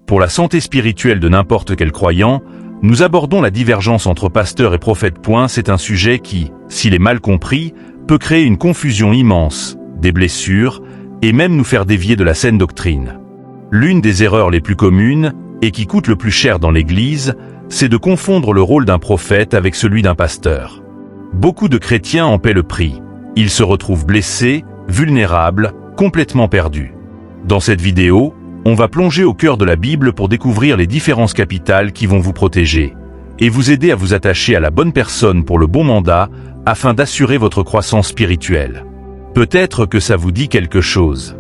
Pour la santé spirituelle de n'importe quel croyant, nous abordons la divergence entre pasteur et prophète. C'est un sujet qui, s'il est mal compris, peut créer une confusion immense, des blessures, et même nous faire dévier de la saine doctrine. L'une des erreurs les plus communes, et qui coûte le plus cher dans l'Église, c'est de confondre le rôle d'un prophète avec celui d'un pasteur. Beaucoup de chrétiens en paient le prix. Ils se retrouvent blessés, vulnérables, complètement perdus. Dans cette vidéo, on va plonger au cœur de la Bible pour découvrir les différences capitales qui vont vous protéger et vous aider à vous attacher à la bonne personne pour le bon mandat afin d'assurer votre croissance spirituelle. Peut-être que ça vous dit quelque chose.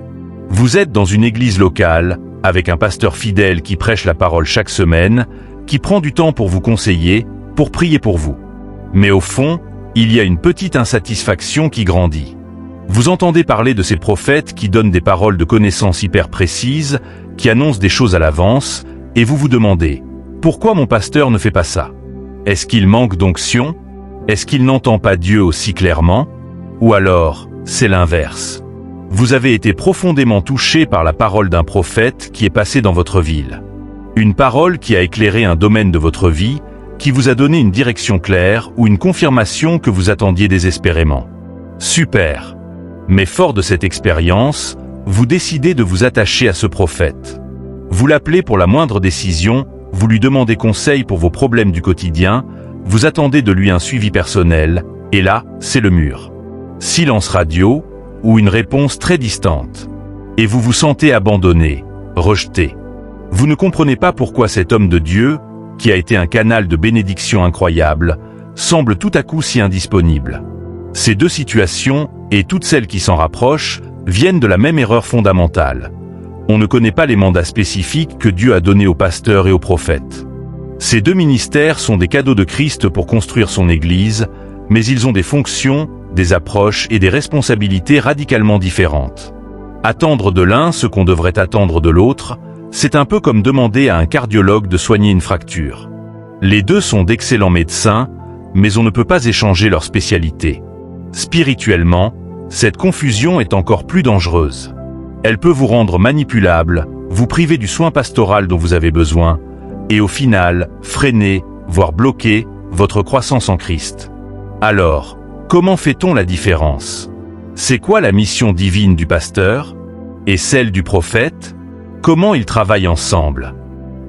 Vous êtes dans une église locale, avec un pasteur fidèle qui prêche la parole chaque semaine, qui prend du temps pour vous conseiller, pour prier pour vous. Mais au fond, il y a une petite insatisfaction qui grandit. Vous entendez parler de ces prophètes qui donnent des paroles de connaissance hyper précises, qui annoncent des choses à l'avance, et vous vous demandez, pourquoi mon pasteur ne fait pas ça? Est-ce qu'il manque d'onction? Est-ce qu'il n'entend pas Dieu aussi clairement? Ou alors, c'est l'inverse. Vous avez été profondément touché par la parole d'un prophète qui est passé dans votre ville. Une parole qui a éclairé un domaine de votre vie, qui vous a donné une direction claire ou une confirmation que vous attendiez désespérément. Super! Mais fort de cette expérience, vous décidez de vous attacher à ce prophète. Vous l'appelez pour la moindre décision, vous lui demandez conseil pour vos problèmes du quotidien, vous attendez de lui un suivi personnel, et là, c'est le mur. Silence radio, ou une réponse très distante. Et vous vous sentez abandonné, rejeté. Vous ne comprenez pas pourquoi cet homme de Dieu, qui a été un canal de bénédiction incroyable, semble tout à coup si indisponible. Ces deux situations, et toutes celles qui s'en rapprochent, viennent de la même erreur fondamentale. On ne connaît pas les mandats spécifiques que Dieu a donnés aux pasteurs et aux prophètes. Ces deux ministères sont des cadeaux de Christ pour construire son Église, mais ils ont des fonctions, des approches et des responsabilités radicalement différentes. Attendre de l'un ce qu'on devrait attendre de l'autre, c'est un peu comme demander à un cardiologue de soigner une fracture. Les deux sont d'excellents médecins, mais on ne peut pas échanger leur spécialité. Spirituellement, cette confusion est encore plus dangereuse. Elle peut vous rendre manipulable, vous priver du soin pastoral dont vous avez besoin, et au final, freiner, voire bloquer, votre croissance en Christ. Alors, comment fait-on la différence? C'est quoi la mission divine du pasteur? Et celle du prophète? Comment ils travaillent ensemble?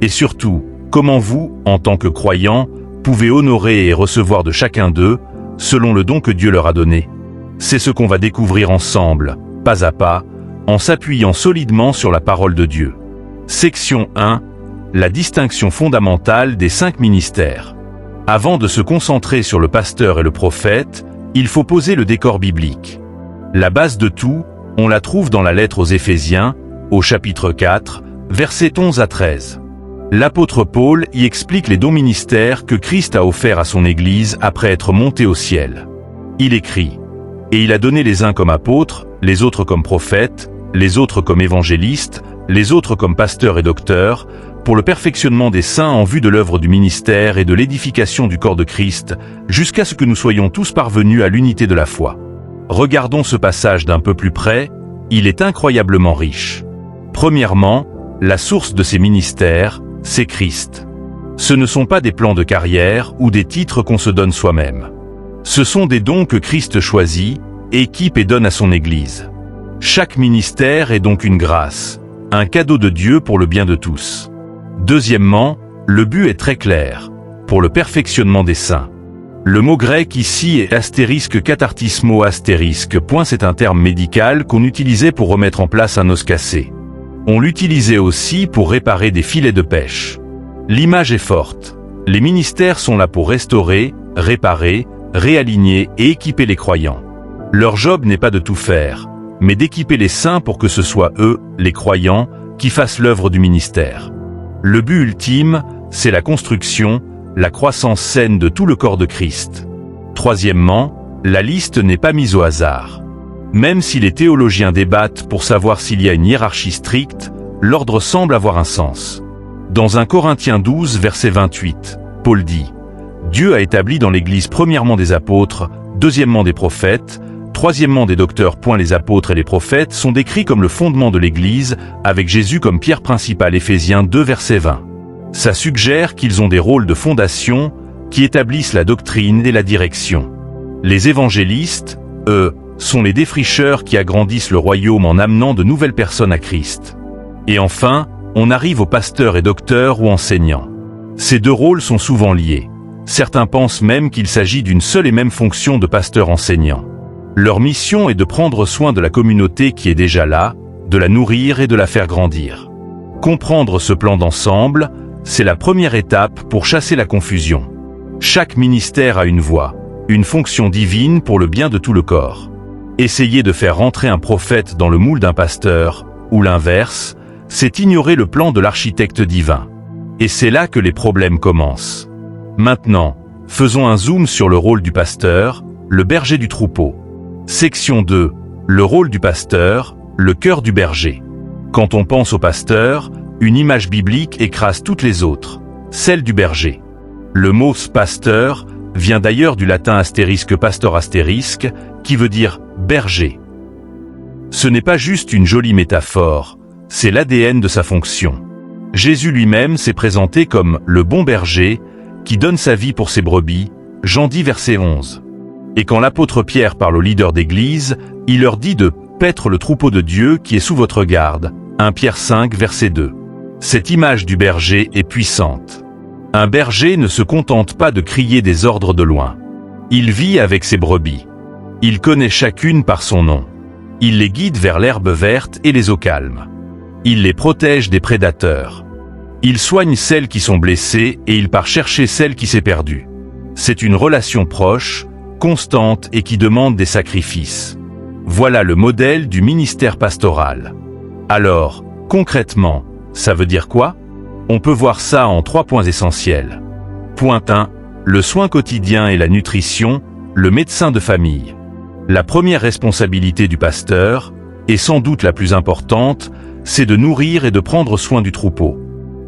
Et surtout, comment vous, en tant que croyant, pouvez honorer et recevoir de chacun d'eux, selon le don que Dieu leur a donné? C'est ce qu'on va découvrir ensemble, pas à pas, en s'appuyant solidement sur la parole de Dieu. Section 1. La distinction fondamentale des 5 ministères. Avant de se concentrer sur le pasteur et le prophète, il faut poser le décor biblique. La base de tout, on la trouve dans la lettre aux Éphésiens, au chapitre 4, versets 11 à 13. L'apôtre Paul y explique les dons ministères que Christ a offerts à son Église après être monté au ciel. Il écrit « Et il a donné les uns comme apôtres, les autres comme prophètes, les autres comme évangélistes, les autres comme pasteurs et docteurs, pour le perfectionnement des saints en vue de l'œuvre du ministère et de l'édification du corps de Christ, jusqu'à ce que nous soyons tous parvenus à l'unité de la foi. » Regardons ce passage d'un peu plus près, il est incroyablement riche. Premièrement, la source de ces ministères, c'est Christ. Ce ne sont pas des plans de carrière ou des titres qu'on se donne soi-même. Ce sont des dons que Christ choisit, équipe et donne à son Église. Chaque ministère est donc une grâce, un cadeau de Dieu pour le bien de tous. Deuxièmement, le but est très clair, pour le perfectionnement des saints. Le mot grec ici est astérisque cathartismo astérisque. C'est un terme médical qu'on utilisait pour remettre en place un os cassé. On l'utilisait aussi pour réparer des filets de pêche. L'image est forte. Les ministères sont là pour restaurer, réparer, réaligner et équiper les croyants. Leur job n'est pas de tout faire, mais d'équiper les saints pour que ce soit eux, les croyants, qui fassent l'œuvre du ministère. Le but ultime, c'est la construction, la croissance saine de tout le corps de Christ. Troisièmement, la liste n'est pas mise au hasard. Même si les théologiens débattent pour savoir s'il y a une hiérarchie stricte, l'ordre semble avoir un sens. Dans 1 Corinthiens 12, verset 28, Paul dit « Dieu a établi dans l'Église premièrement des apôtres, deuxièmement des prophètes, troisièmement des docteurs. Les apôtres et les prophètes sont décrits comme le fondement de l'Église, avec Jésus comme pierre principale. Éphésiens 2 verset 20. Ça suggère qu'ils ont des rôles de fondation qui établissent la doctrine et la direction. Les évangélistes, eux, sont les défricheurs qui agrandissent le royaume en amenant de nouvelles personnes à Christ. Et enfin, on arrive aux pasteurs et docteurs ou enseignants. Ces deux rôles sont souvent liés. Certains pensent même qu'il s'agit d'une seule et même fonction de pasteur-enseignant. Leur mission est de prendre soin de la communauté qui est déjà là, de la nourrir et de la faire grandir. Comprendre ce plan d'ensemble, c'est la première étape pour chasser la confusion. Chaque ministère a une voix, une fonction divine pour le bien de tout le corps. Essayer de faire rentrer un prophète dans le moule d'un pasteur, ou l'inverse, c'est ignorer le plan de l'architecte divin. Et c'est là que les problèmes commencent. Maintenant, faisons un zoom sur le rôle du pasteur, le berger du troupeau. Section 2. Le rôle du pasteur, le cœur du berger. Quand on pense au pasteur, une image biblique écrase toutes les autres, celle du berger. Le mot « pasteur » vient d'ailleurs du latin astérisque pastor astérisque, qui veut dire berger. Ce n'est pas juste une jolie métaphore, c'est l'ADN de sa fonction. Jésus lui-même s'est présenté comme le bon berger qui donne sa vie pour ses brebis, Jean 10 verset 11. Et quand l'apôtre Pierre parle aux leaders d'église, il leur dit de paître le troupeau de Dieu qui est sous votre garde, 1 Pierre 5 verset 2. Cette image du berger est puissante. Un berger ne se contente pas de crier des ordres de loin. Il vit avec ses brebis. Il connaît chacune par son nom. Il les guide vers l'herbe verte et les eaux calmes. Il les protège des prédateurs. Il soigne celles qui sont blessées et il part chercher celle qui s'est perdue. C'est une relation proche, constante et qui demande des sacrifices. Voilà le modèle du ministère pastoral. Alors, concrètement, ça veut dire quoi ? On peut voir ça en 3 points essentiels. Point 1. Le soin quotidien et la nutrition, le médecin de famille. La première responsabilité du pasteur, et sans doute la plus importante, c'est de nourrir et de prendre soin du troupeau.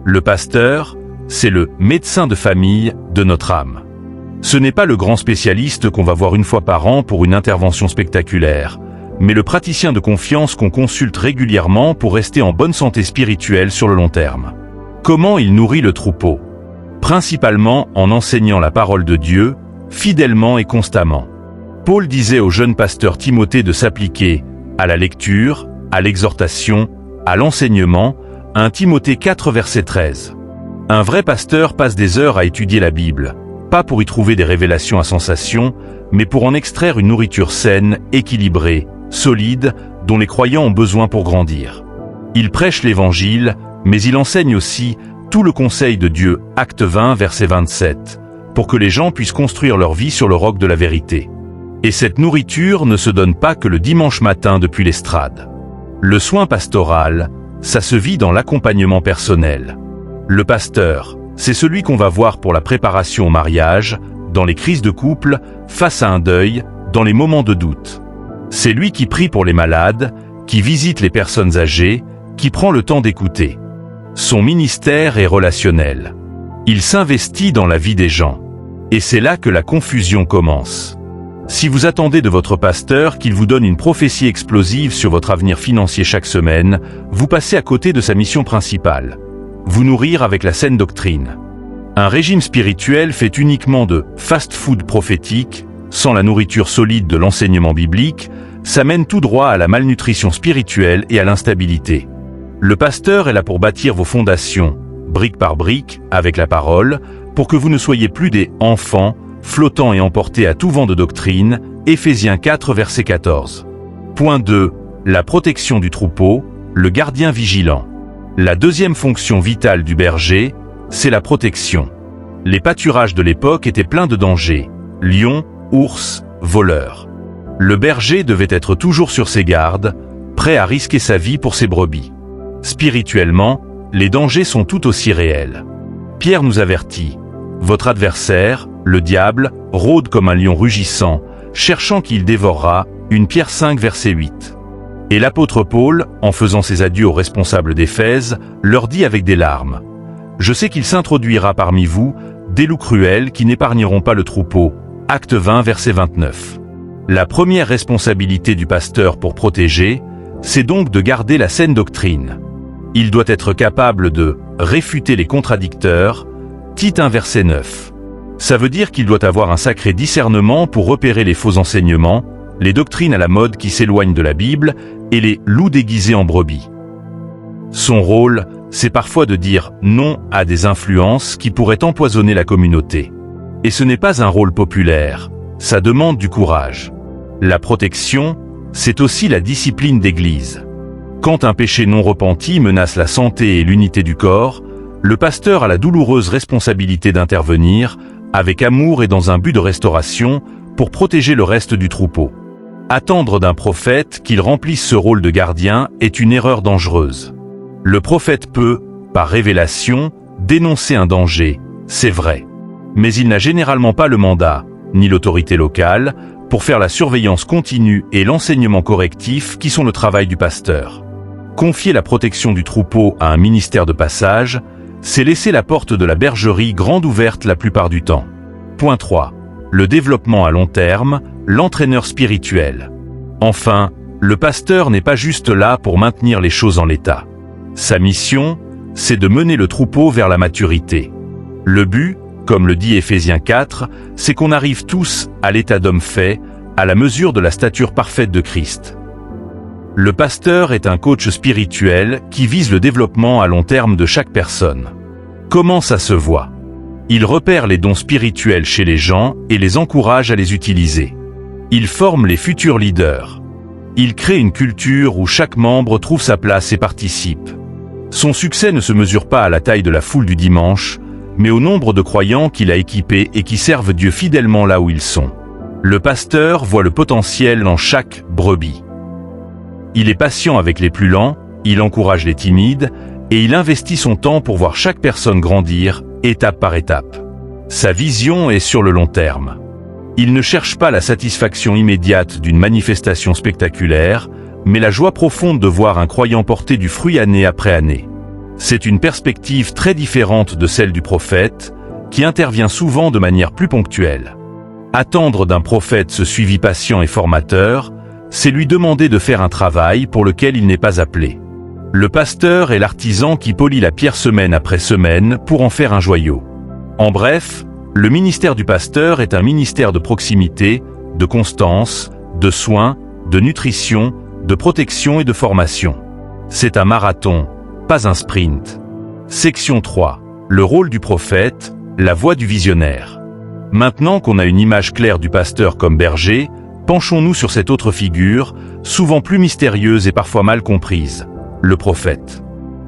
Le pasteur, c'est le médecin de famille de notre âme. Ce n'est pas le grand spécialiste qu'on va voir une fois par an pour une intervention spectaculaire, mais le praticien de confiance qu'on consulte régulièrement pour rester en bonne santé spirituelle sur le long terme. Comment il nourrit le troupeau ? Principalement en enseignant la parole de Dieu, fidèlement et constamment. Paul disait au jeune pasteur Timothée de s'appliquer à la lecture, à l'exhortation, à l'enseignement, 1 Timothée 4 verset 13. Un vrai pasteur passe des heures à étudier la Bible, pas pour y trouver des révélations à sensation, mais pour en extraire une nourriture saine, équilibrée, solide, dont les croyants ont besoin pour grandir. Il prêche l'Évangile, mais il enseigne aussi tout le conseil de Dieu, acte 20, verset 27, pour que les gens puissent construire leur vie sur le roc de la vérité. Et cette nourriture ne se donne pas que le dimanche matin depuis l'estrade. Le soin pastoral, ça se vit dans l'accompagnement personnel. Le pasteur, c'est celui qu'on va voir pour la préparation au mariage, dans les crises de couple, face à un deuil, dans les moments de doute. C'est lui qui prie pour les malades, qui visite les personnes âgées, qui prend le temps d'écouter. Son ministère est relationnel. Il s'investit dans la vie des gens. Et c'est là que la confusion commence. Si vous attendez de votre pasteur qu'il vous donne une prophétie explosive sur votre avenir financier chaque semaine, vous passez à côté de sa mission principale. Vous nourrir avec la saine doctrine. Un régime spirituel fait uniquement de fast-food prophétique, sans la nourriture solide de l'enseignement biblique, ça mène tout droit à la malnutrition spirituelle et à l'instabilité. Le pasteur est là pour bâtir vos fondations, brique par brique, avec la parole, pour que vous ne soyez plus des enfants, flottant et emportés à tout vent de doctrine, Éphésiens 4 verset 14. Point 2. La protection du troupeau, le gardien vigilant. La deuxième fonction vitale du berger, c'est la protection. Les pâturages de l'époque étaient pleins de dangers, lions, ours, voleurs. Le berger devait être toujours sur ses gardes, prêt à risquer sa vie pour ses brebis. Spirituellement, les dangers sont tout aussi réels. Pierre nous avertit. Votre adversaire, le diable, rôde comme un lion rugissant, cherchant qui il dévorera, 1 Pierre 5 verset 8. Et l'apôtre Paul, en faisant ses adieux aux responsables d'Éphèse, leur dit avec des larmes. Je sais qu'il s'introduira parmi vous, des loups cruels qui n'épargneront pas le troupeau. Acte 20 verset 29. La première responsabilité du pasteur pour protéger, c'est donc de garder la saine doctrine. Il doit être capable de réfuter les contradicteurs, Tite 1 verset 9. Ça veut dire qu'il doit avoir un sacré discernement pour repérer les faux enseignements, les doctrines à la mode qui s'éloignent de la Bible et les loups déguisés en brebis. Son rôle, c'est parfois de dire non à des influences qui pourraient empoisonner la communauté. Et ce n'est pas un rôle populaire, ça demande du courage. La protection, c'est aussi la discipline d'Église. Quand un péché non repenti menace la santé et l'unité du corps, le pasteur a la douloureuse responsabilité d'intervenir, avec amour et dans un but de restauration, pour protéger le reste du troupeau. Attendre d'un prophète qu'il remplisse ce rôle de gardien est une erreur dangereuse. Le prophète peut, par révélation, dénoncer un danger, c'est vrai. Mais il n'a généralement pas le mandat, ni l'autorité locale, pour faire la surveillance continue et l'enseignement correctif qui sont le travail du pasteur. Confier la protection du troupeau à un ministère de passage, c'est laisser la porte de la bergerie grande ouverte la plupart du temps. Point 3. Le développement à long terme, l'entraîneur spirituel. Enfin, le pasteur n'est pas juste là pour maintenir les choses en l'état. Sa mission, c'est de mener le troupeau vers la maturité. Le but, comme le dit Éphésiens 4, c'est qu'on arrive tous à l'état d'homme fait, à la mesure de la stature parfaite de Christ. Le pasteur est un coach spirituel qui vise le développement à long terme de chaque personne. Comment ça se voit? Il repère les dons spirituels chez les gens et les encourage à les utiliser. Il forme les futurs leaders. Il crée une culture où chaque membre trouve sa place et participe. Son succès ne se mesure pas à la taille de la foule du dimanche, mais au nombre de croyants qu'il a équipés et qui servent Dieu fidèlement là où ils sont. Le pasteur voit le potentiel en chaque brebis. Il est patient avec les plus lents, il encourage les timides, et il investit son temps pour voir chaque personne grandir, étape par étape. Sa vision est sur le long terme. Il ne cherche pas la satisfaction immédiate d'une manifestation spectaculaire, mais la joie profonde de voir un croyant porter du fruit année après année. C'est une perspective très différente de celle du prophète, qui intervient souvent de manière plus ponctuelle. Attendre d'un prophète ce suivi patient et formateur, c'est lui demander de faire un travail pour lequel il n'est pas appelé. Le pasteur est l'artisan qui polit la pierre semaine après semaine pour en faire un joyau. En bref, le ministère du pasteur est un ministère de proximité, de constance, de soins, de nutrition, de protection et de formation. C'est un marathon, pas un sprint. Section 3. Le rôle du prophète, la voix du visionnaire. Maintenant qu'on a une image claire du pasteur comme berger, penchons-nous sur cette autre figure, souvent plus mystérieuse et parfois mal comprise, le prophète.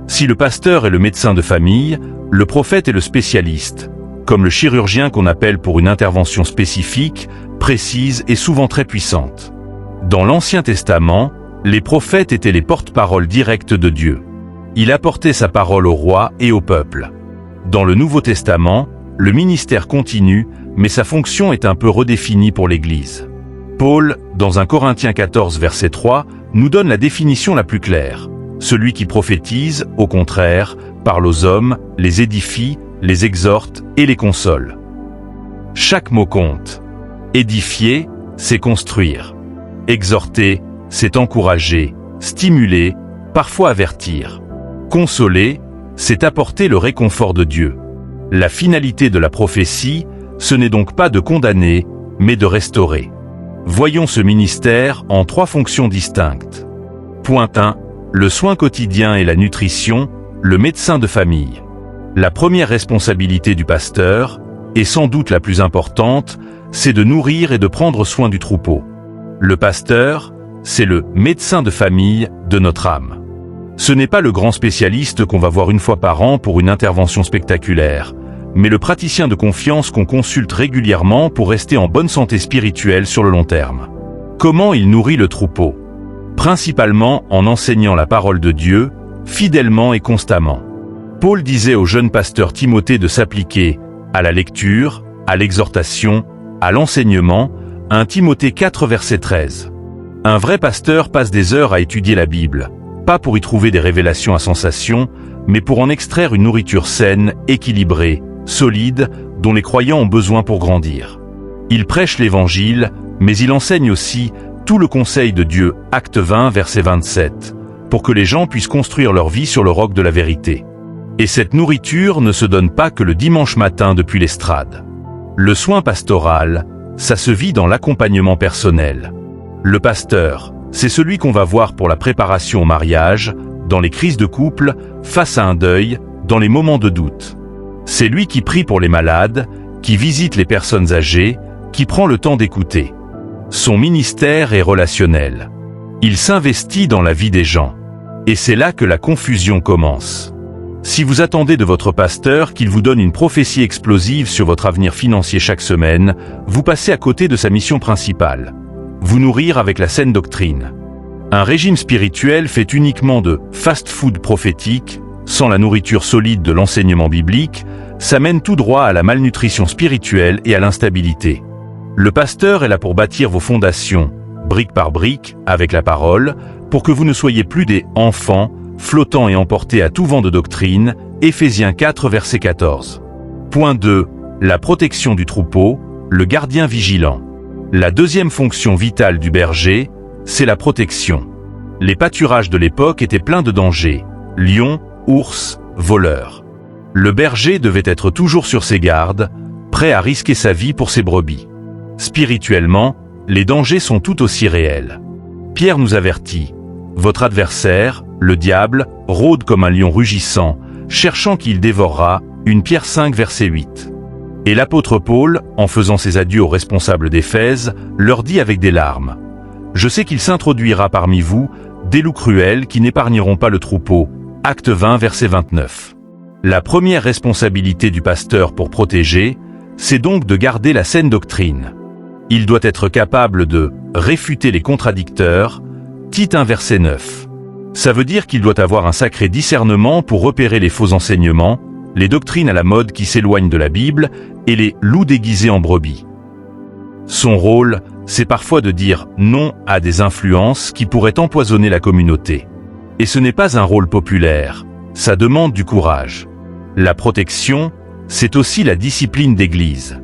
Si le pasteur est le médecin de famille, le prophète est le spécialiste, comme le chirurgien qu'on appelle pour une intervention spécifique, précise et souvent très puissante. Dans l'Ancien Testament, les prophètes étaient les porte-paroles directs de Dieu. Il apportait sa parole au roi et au peuple. Dans le Nouveau Testament, le ministère continue, mais sa fonction est un peu redéfinie pour l'Église. Paul, dans 1 Corinthiens 14 verset 3, nous donne la définition la plus claire. Celui qui prophétise, au contraire, parle aux hommes, les édifie, les exhorte et les console. Chaque mot compte. Édifier, c'est construire. Exhorter, c'est encourager, stimuler, parfois avertir. Consoler, c'est apporter le réconfort de Dieu. La finalité de la prophétie, ce n'est donc pas de condamner, mais de restaurer. Voyons ce ministère en 3 fonctions distinctes. Point 1. Le soin quotidien et la nutrition, le médecin de famille. La première responsabilité du pasteur, et sans doute la plus importante, c'est de nourrir et de prendre soin du troupeau. Le pasteur, c'est le médecin de famille de notre âme. Ce n'est pas le grand spécialiste qu'on va voir une fois par an pour une intervention spectaculaire, mais le praticien de confiance qu'on consulte régulièrement pour rester en bonne santé spirituelle sur le long terme. Comment il nourrit le troupeau? Principalement en enseignant la parole de Dieu, fidèlement et constamment. Paul disait au jeune pasteur Timothée de s'appliquer à la lecture, à l'exhortation, à l'enseignement, 1 Timothée 4 verset 13. Un vrai pasteur passe des heures à étudier la Bible, pas pour y trouver des révélations à sensation, mais pour en extraire une nourriture saine, équilibrée, solide, dont les croyants ont besoin pour grandir. Il prêche l'Évangile, Mais il enseigne aussi tout le conseil de Dieu, acte 20, verset 27, pour que les gens puissent construire leur vie sur le roc de la vérité. Et cette nourriture ne se donne pas que le dimanche matin depuis l'estrade. Le soin pastoral, ça se vit dans l'accompagnement personnel. Le pasteur, c'est celui qu'on va voir pour la préparation au mariage, dans les crises de couple, face à un deuil, dans les moments de doute. C'est lui qui prie pour les malades, qui visite les personnes âgées, qui prend le temps d'écouter. Son ministère est relationnel. Il s'investit dans la vie des gens. Et c'est là que la confusion commence. Si vous attendez de votre pasteur qu'il vous donne une prophétie explosive sur votre avenir financier chaque semaine, vous passez à côté de sa mission principale. Vous nourrir avec la saine doctrine. Un régime spirituel fait uniquement de fast-food prophétique, sans la nourriture solide de l'enseignement biblique, ça mène tout droit à la malnutrition spirituelle et à l'instabilité. Le pasteur est là pour bâtir vos fondations, brique par brique, avec la parole, pour que vous ne soyez plus des « enfants », flottant et emportés à tout vent de doctrine, Éphésiens 4 verset 14. Point 2. La protection du troupeau, le gardien vigilant. La deuxième fonction vitale du berger, c'est la protection. Les pâturages de l'époque étaient pleins de dangers, lions, ours, voleurs. Le berger devait être toujours sur ses gardes, prêt à risquer sa vie pour ses brebis. Spirituellement, les dangers sont tout aussi réels. Pierre nous avertit. Votre adversaire, le diable, rôde comme un lion rugissant, cherchant qui il dévorera, 1 Pierre 5 verset 8. Et l'apôtre Paul, en faisant ses adieux aux responsables d'Éphèse, leur dit avec des larmes, « Je sais qu'il s'introduira parmi vous des loups cruels qui n'épargneront pas le troupeau. » Acte 20 verset 29. La première responsabilité du pasteur pour protéger, c'est donc de garder la saine doctrine. Il doit être capable de réfuter les contradicteurs, Tite 1 verset 9. Ça veut dire qu'il doit avoir un sacré discernement pour repérer les faux enseignements, les doctrines à la mode qui s'éloignent de la Bible et les loups déguisés en brebis. Son rôle, c'est parfois de dire non à des influences qui pourraient empoisonner la communauté. Et ce n'est pas un rôle populaire, ça demande du courage. La protection, c'est aussi la discipline d'église.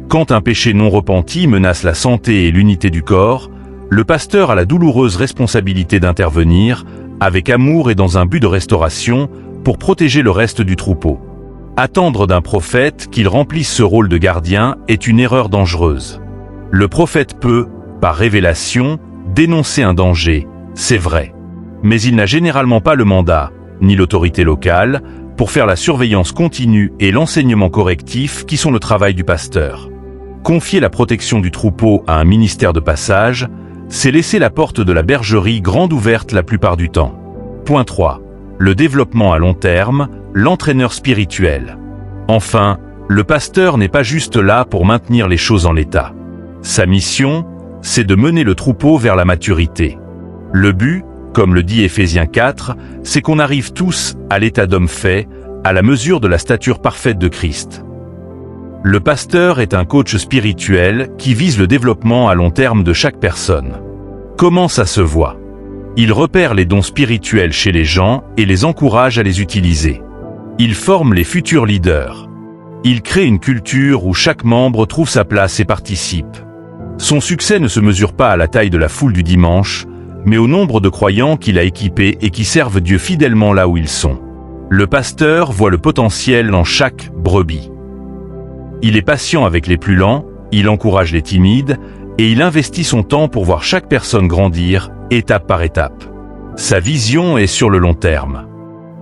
Quand un péché non repenti menace la santé et l'unité du corps, le pasteur a la douloureuse responsabilité d'intervenir, avec amour et dans un but de restauration, pour protéger le reste du troupeau. Attendre d'un prophète qu'il remplisse ce rôle de gardien est une erreur dangereuse. Le prophète peut, par révélation, dénoncer un danger, c'est vrai. Mais il n'a généralement pas le mandat, ni l'autorité locale, pour faire la surveillance continue et l'enseignement correctif qui sont le travail du pasteur. Confier la protection du troupeau à un ministère de passage, c'est laisser la porte de la bergerie grande ouverte la plupart du temps. Point 3. Le développement à long terme, l'entraîneur spirituel. Enfin, le pasteur n'est pas juste là pour maintenir les choses en l'état. Sa mission, c'est de mener le troupeau vers la maturité. Le but, comme le dit Éphésiens 4, c'est qu'on arrive tous à l'état d'homme fait, à la mesure de la stature parfaite de Christ. Le pasteur est un coach spirituel qui vise le développement à long terme de chaque personne. Comment ça se voit? Il repère les dons spirituels chez les gens et les encourage à les utiliser. Il forme les futurs leaders. Il crée une culture où chaque membre trouve sa place et participe. Son succès ne se mesure pas à la taille de la foule du dimanche, mais au nombre de croyants qu'il a équipés et qui servent Dieu fidèlement là où ils sont. Le pasteur voit le potentiel en chaque brebis. Il est patient avec les plus lents, il encourage les timides, et il investit son temps pour voir chaque personne grandir, étape par étape. Sa vision est sur le long terme.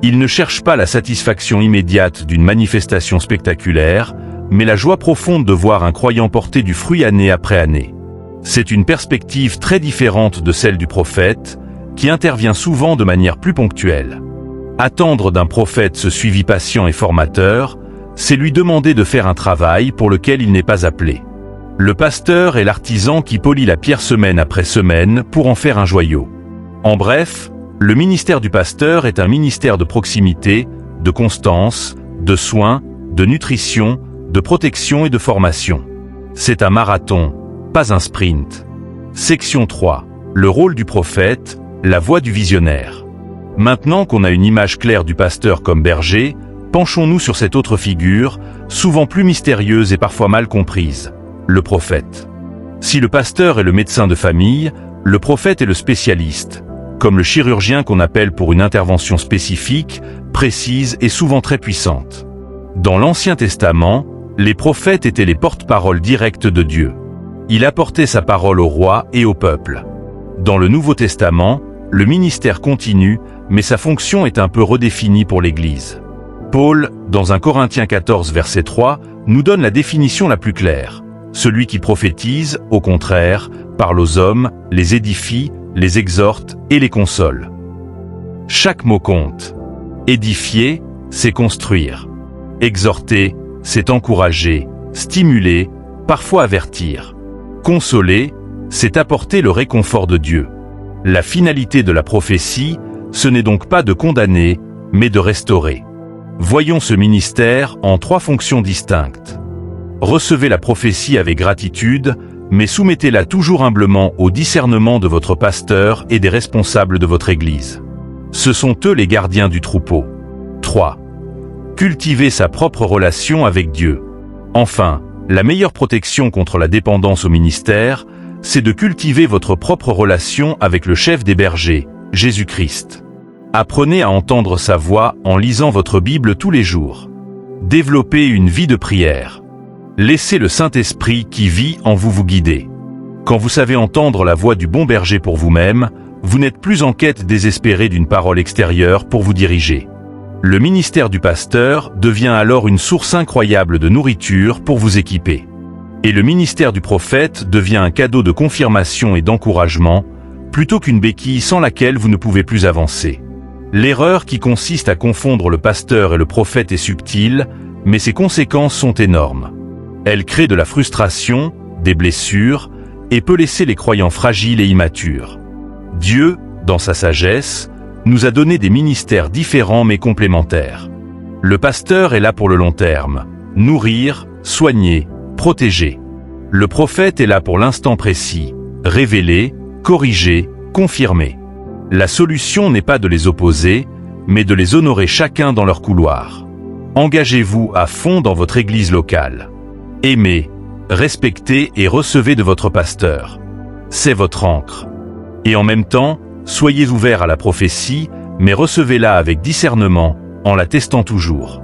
Il ne cherche pas la satisfaction immédiate d'une manifestation spectaculaire, mais la joie profonde de voir un croyant porter du fruit année après année. C'est une perspective très différente de celle du prophète, qui intervient souvent de manière plus ponctuelle. Attendre d'un prophète ce suivi patient et formateur, c'est lui demander de faire un travail pour lequel il n'est pas appelé. Le pasteur est l'artisan qui polit la pierre semaine après semaine pour en faire un joyau. En bref, le ministère du pasteur est un ministère de proximité, de constance, de soins, de nutrition, de protection et de formation. C'est un marathon, pas un sprint. Section 3. Le rôle du prophète, la voix du visionnaire. Maintenant qu'on a une image claire du pasteur comme berger, penchons-nous sur cette autre figure, souvent plus mystérieuse et parfois mal comprise, le prophète. Si le pasteur est le médecin de famille, le prophète est le spécialiste, comme le chirurgien qu'on appelle pour une intervention spécifique, précise et souvent très puissante. Dans l'Ancien Testament, les prophètes étaient les porte-paroles directs de Dieu. Il apportait sa parole au roi et au peuple. Dans le Nouveau Testament, le ministère continue, mais sa fonction est un peu redéfinie pour l'Église. Paul, dans 1 Corinthiens 14 verset 3, nous donne la définition la plus claire. Celui qui prophétise, au contraire, parle aux hommes, les édifie, les exhorte et les console. Chaque mot compte. Édifier, c'est construire. Exhorter, c'est encourager, stimuler, parfois avertir. Consoler, c'est apporter le réconfort de Dieu. La finalité de la prophétie, ce n'est donc pas de condamner, mais de restaurer. Voyons ce ministère en 3 fonctions distinctes. Recevez la prophétie avec gratitude, mais soumettez-la toujours humblement au discernement de votre pasteur et des responsables de votre Église. Ce sont eux les gardiens du troupeau. 3. Cultivez sa propre relation avec Dieu. Enfin, la meilleure protection contre la dépendance au ministère, c'est de cultiver votre propre relation avec le chef des bergers, Jésus-Christ. Apprenez à entendre sa voix en lisant votre Bible tous les jours. Développez une vie de prière. Laissez le Saint-Esprit qui vit en vous vous guider. Quand vous savez entendre la voix du bon berger pour vous-même, vous n'êtes plus en quête désespérée d'une parole extérieure pour vous diriger. Le ministère du pasteur devient alors une source incroyable de nourriture pour vous équiper. Et le ministère du prophète devient un cadeau de confirmation et d'encouragement, plutôt qu'une béquille sans laquelle vous ne pouvez plus avancer. L'erreur qui consiste à confondre le pasteur et le prophète est subtile, mais ses conséquences sont énormes. Elle crée de la frustration, des blessures, et peut laisser les croyants fragiles et immatures. Dieu, dans sa sagesse, nous a donné des ministères différents mais complémentaires. Le pasteur est là pour le long terme, nourrir, soigner, protéger. Le prophète est là pour l'instant précis, révéler, corriger, confirmer. La solution n'est pas de les opposer, mais de les honorer chacun dans leur couloir. Engagez-vous à fond dans votre église locale. Aimez, respectez et recevez de votre pasteur. C'est votre ancre. Et en même temps, soyez ouverts à la prophétie, mais recevez-la avec discernement, en la testant toujours.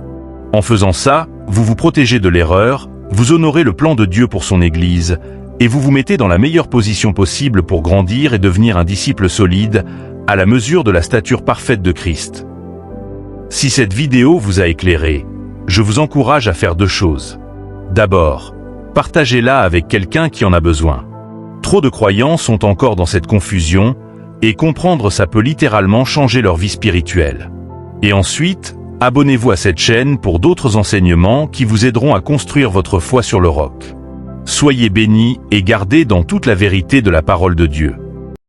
En faisant ça, vous vous protégez de l'erreur, vous honorez le plan de Dieu pour son Église, et vous vous mettez dans la meilleure position possible pour grandir et devenir un disciple solide, à la mesure de la stature parfaite de Christ. Si cette vidéo vous a éclairé, je vous encourage à faire 2 choses. D'abord, partagez-la avec quelqu'un qui en a besoin. Trop de croyants sont encore dans cette confusion, et comprendre ça peut littéralement changer leur vie spirituelle. Et ensuite, abonnez-vous à cette chaîne pour d'autres enseignements qui vous aideront à construire votre foi sur le roc. Soyez bénis et gardez dans toute la vérité de la parole de Dieu.